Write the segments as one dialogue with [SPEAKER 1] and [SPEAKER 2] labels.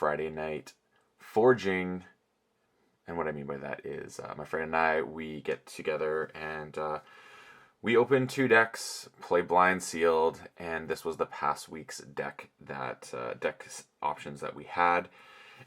[SPEAKER 1] Friday night forging. And what I mean by that is my friend and I, we get together and we open 2 decks, play blind sealed, and this was the past week's deck deck options that we had.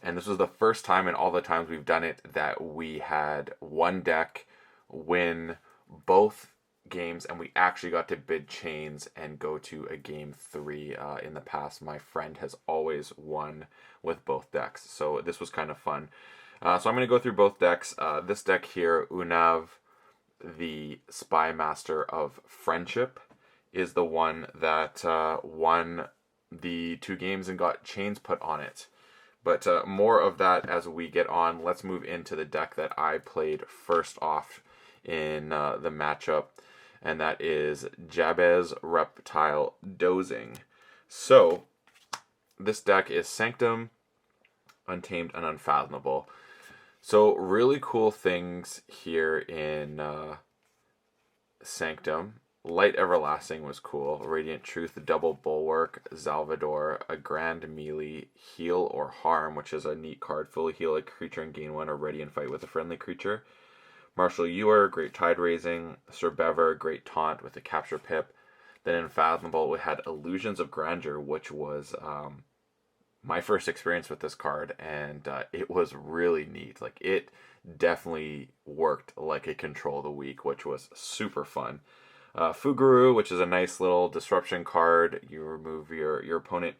[SPEAKER 1] And this was the first time in all the times we've done it that we had one deck win both games, and we actually got to bid chains and go to a game 3. In the past, my friend has always won with both decks, so this was kind of fun. So I'm going to go through both decks. This deck here, Unav, the Spy Master of Friendship, is the one that won the 2 games and got chains put on it. But more of that as we get on. Let's move into the deck that I played first off in the matchup, and that is Jabez Reptile Dozing. So, this deck is Sanctum, Untamed, and Unfathomable. So, really cool things here in Sanctum. Light Everlasting was cool. Radiant Truth, Double Bulwark, Salvador, a Grand Melee, Heal or Harm, which is a neat card. Fully heal a creature and gain 1 already in fight with a friendly creature. Marshal Ewer, Great Tide Raising. Sir Bever, Great Taunt with a Capture Pip. Then in Unfathomable, we had Illusions of Grandeur, which was my first experience with this card, and it was really neat. Like, it definitely worked like a Control of the Week, which was super fun. Fuguru, which is a nice little disruption card. You remove your opponent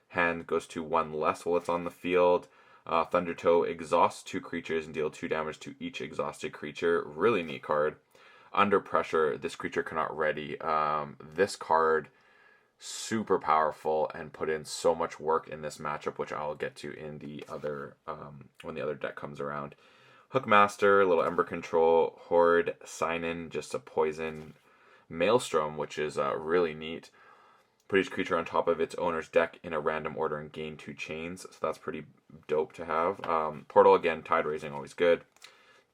[SPEAKER 1] hand goes to 1 less while it's on the field. Thundertoe exhausts 2 creatures and deal 2 damage to each exhausted creature. Really neat card. Under Pressure, this creature cannot ready. This card, super powerful and put in so much work in this matchup, which I'll get to in the other when the other deck comes around. Hookmaster, little Ember Control. Horde, Sign-In, just a poison. Maelstrom, which is really neat. Put each creature on top of its owner's deck in a random order and gain 2 chains. So that's pretty dope to have. Portal, again, Tide Raising, always good.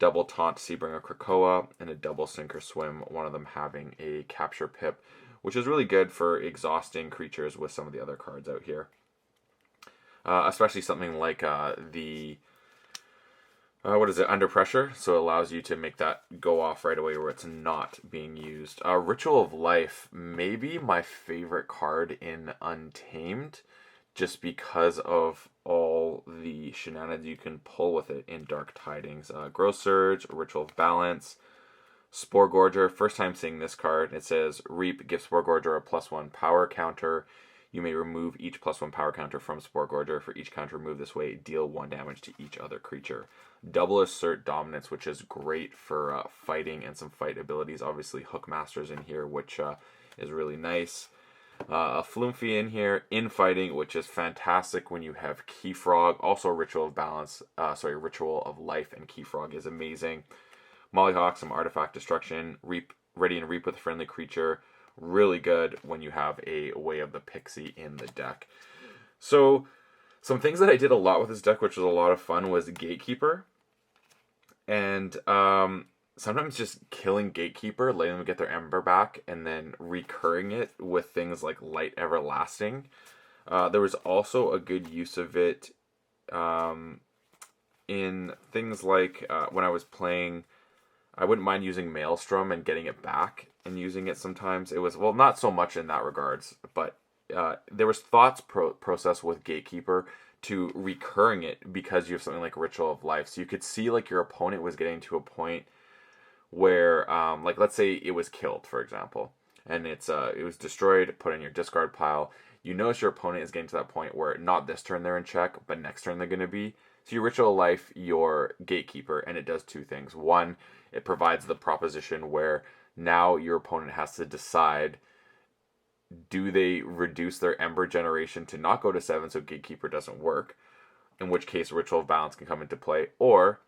[SPEAKER 1] Double Taunt, Seabringer, Krakoa, and a double Sink or Swim, one of them having a Capture Pip, which is really good for exhausting creatures with some of the other cards out here. Especially something like the... Under Pressure, so it allows you to make that go off right away where it's not being used. Ritual of Life, maybe my favorite card in Untamed, just because of all the shenanigans you can pull with it in Dark Tidings. Growth Surge, Ritual of Balance, Spore Gorger. First time seeing this card, it says, Reap, give Spore Gorger a +1 power counter. You may remove each +1 power counter from Spore Gorger. For each counter removed this way, deal 1 damage to each other creature. Double Assert Dominance, which is great for fighting and some fight abilities. Obviously, Hookmaster's in here, which is really nice. A Flumphy in here, in fighting, which is fantastic when you have Keyfrog. Also, Ritual of Life and Keyfrog is amazing. Mollyhawk, some Artifact Destruction. Ready and Reap with a friendly creature. Really good when you have a Way of the Pixie in the deck. So, some things that I did a lot with this deck, which was a lot of fun, was Gatekeeper. And sometimes just killing Gatekeeper, letting them get their Ember back, and then recurring it with things like Light Everlasting. There was also a good use of it in things like when I was playing, I wouldn't mind using Maelstrom and getting it back and using it sometimes. It was, well, not so much in that regards, but there was thoughts process with Gatekeeper to recurring it because you have something like Ritual of Life. So you could see like your opponent was getting to a point where, like let's say it was killed, for example, and it was destroyed, put in your discard pile. You notice your opponent is getting to that point where not this turn they're in check, but next turn they're going to be. So you Ritual of Life your Gatekeeper, and it does 2 things. One, it provides the proposition where now your opponent has to decide, do they reduce their Ember generation to not go to 7 so Gatekeeper doesn't work, in which case Ritual of Balance can come into play, or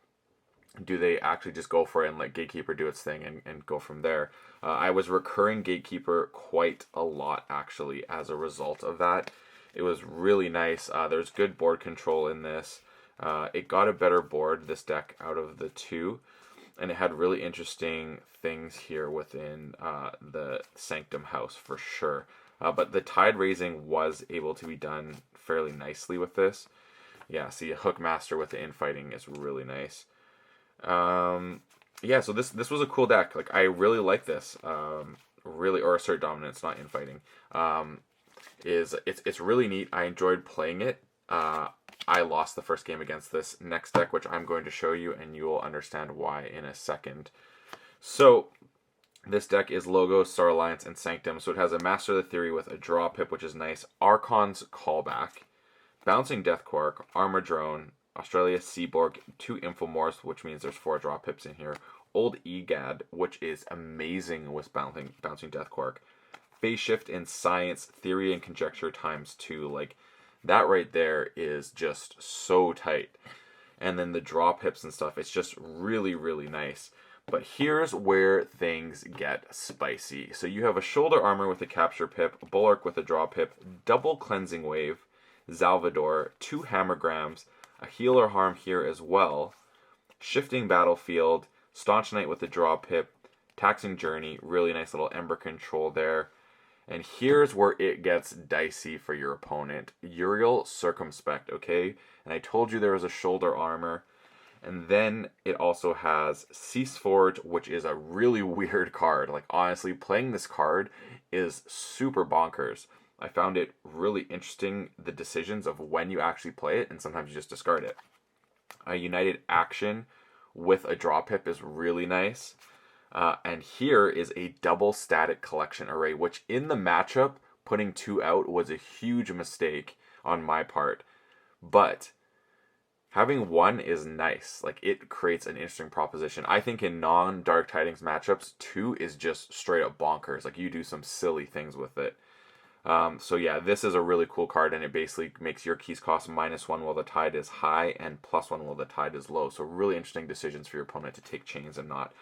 [SPEAKER 1] do they actually just go for it and let Gatekeeper do its thing and go from there? I was recurring Gatekeeper quite a lot, actually, as a result of that. It was really nice. There's good board control in this. It got a better board, this deck, out of the 2. And it had really interesting things here within the Sanctum house, for sure. But the Tide Raising was able to be done fairly nicely with this. Yeah, see, a Hookmaster with the infighting is really nice. Yeah, so this was a cool deck. Like, I really like this. Really, or assert dominance, not infighting. It's really neat. I enjoyed playing it. I lost the first game against this next deck, which I'm going to show you, and you will understand why in a second. So this deck is Logos, Star Alliance, and Sanctum. So it has a Master of the Theory with a draw pip, which is nice. Archon's Callback, Bouncing Death Quark, Armor Drone, Australia Seaborg, 2 Infomorphs, which means there's 4 draw pips in here. Old Egad, which is amazing with Bouncing Death Quark. Phase Shift in Science, Theory and Conjecture ×2. Like, that right there is just so tight. And then the draw pips and stuff, it's just really, really nice. But here's where things get spicy. So you have a Shoulder Armor with a Capture pip, a Bulwark with a draw pip, double Cleansing Wave, Salvador, 2 Hammergrams, a Healer Harm here as well, Shifting Battlefield, Staunch Knight with a draw pip, Taxing Journey, really nice little Ember Control there. And here's where it gets dicey for your opponent. Uriel Circumspect, okay? And I told you there was a Shoulder Armor. And then it also has KeyForge, which is a really weird card. Like, honestly, playing this card is super bonkers. I found it really interesting, the decisions of when you actually play it, and sometimes you just discard it. A United Action with a draw pip is really nice. And here is a double static collection array, which in the matchup, putting 2 out was a huge mistake on my part. But having 1 is nice. Like, it creates an interesting proposition. I think in non-Dark Tidings matchups, 2 is just straight up bonkers. Like, you do some silly things with it. So yeah, this is a really cool card, and it basically makes your keys cost -1 while the tide is high and +1 while the tide is low. So really interesting decisions for your opponent to take chains and not.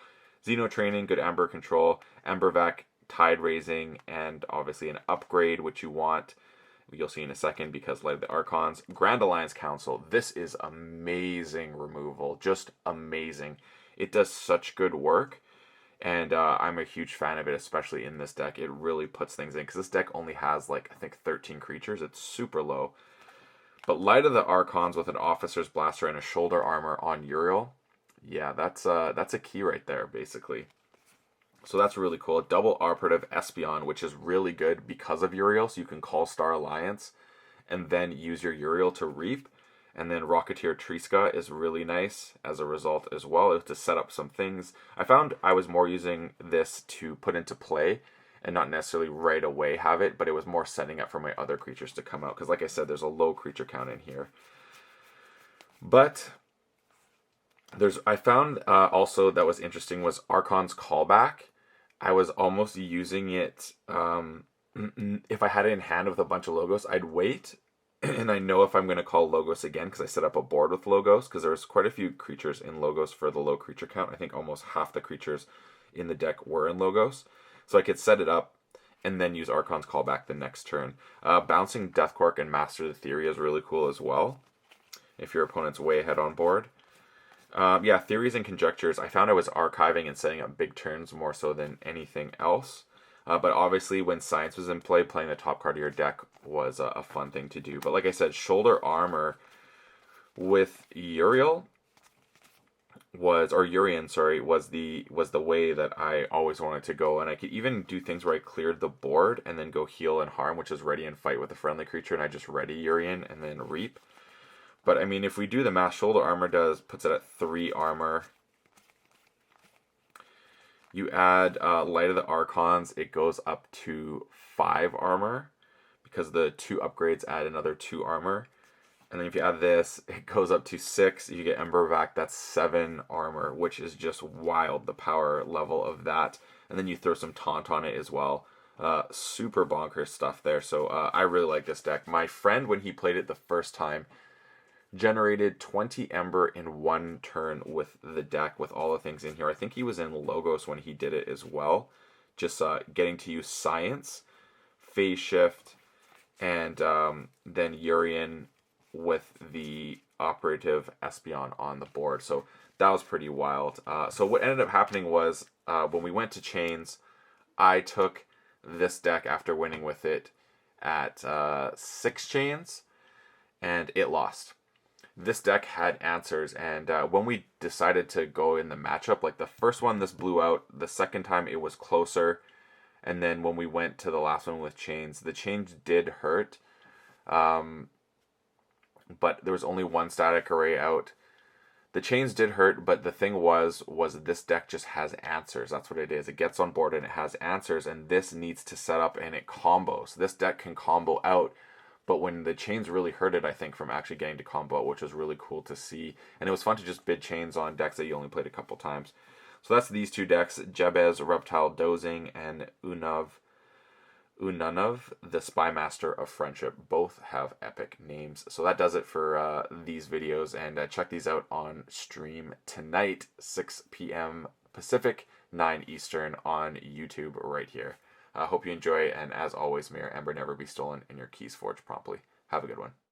[SPEAKER 1] Xeno Training, good Ember Control, Embervac, Tide Raising, and obviously an upgrade, which you want. You'll see in a second because Light of the Archons. Grand Alliance Council. This is amazing removal. Just amazing. It does such good work. And I'm a huge fan of it, especially in this deck. It really puts things in. Because this deck only has, like, I think 13 creatures. It's super low. But Light of the Archons with an Officer's Blaster and a Shoulder Armor on Uriel. Yeah, that's a key right there, basically. So that's really cool. Double Operative Espeon, which is really good because of Uriel. So you can call Star Alliance and then use your Uriel to reap. And then Rocketeer Triska is really nice as a result as well, to set up some things. I found I was more using this to put into play and not necessarily right away have it, but it was more setting up for my other creatures to come out. Because like I said, there's a low creature count in here. But I found also that was interesting was Archon's Callback. I was almost using it, if I had it in hand with a bunch of Logos, I'd wait. And I know if I'm going to call Logos again, because I set up a board with Logos, because there's quite a few creatures in Logos for the low creature count. I think almost half the creatures in the deck were in Logos. So I could set it up and then use Archon's Callback the next turn. Bouncing Deathquark and Master the Theory is really cool as well, if your opponent's way ahead on board. Yeah, Theories and Conjectures. I found I was archiving and setting up big turns more so than anything else. But obviously, when Science was in play, playing the top card of your deck was a fun thing to do. But like I said, Shoulder Armor with Uriel was the way that I always wanted to go. And I could even do things where I cleared the board and then go Heal and Harm, which is Ready and Fight with a friendly creature, and I just Ready Urian and then Reap. But I mean, if we do the math, Shoulder Armor puts it at 3 armor. You add Light of the Archons, it goes up to 5 armor, because the 2 upgrades add another 2 armor. And then if you add this, it goes up to 6. You get Embervac, that's 7 armor, which is just wild, the power level of that. And then you throw some Taunt on it as well. Super bonkers stuff there. So I really like this deck. My friend, when he played it the first time, generated 20 Ember in 1 turn with the deck, with all the things in here. I think he was in Logos when he did it as well. Just getting to use Science, Phase Shift, and then Urian with the Operative Espeon on the board. So that was pretty wild. So what ended up happening was, when we went to Chains, I took this deck after winning with it at 6 Chains, and it lost. this deck had answers, and when we decided to go in the matchup, like the first one this blew out, the second time it was closer, and then when we went to the last one with chains, the chains did hurt, but there was only one static array out. The chains did hurt, but the thing was this deck just has answers. That's what it is. It gets on board and it has answers, and this needs to set up and it combos. This deck can combo out, but when the chains really hurt it, I think, from actually getting to combo out, which was really cool to see. And it was fun to just bid chains on decks that you only played a couple times. So that's these two decks, Jebez, Reptile Dozing, and Ununov, the Spymaster of Friendship. Both have epic names. So that does it for these videos, and check these out on stream tonight, 6 p.m. Pacific, 9 Eastern on YouTube right here. I hope you enjoy, and as always, may your ember never be stolen and your keys forged promptly. Have a good one.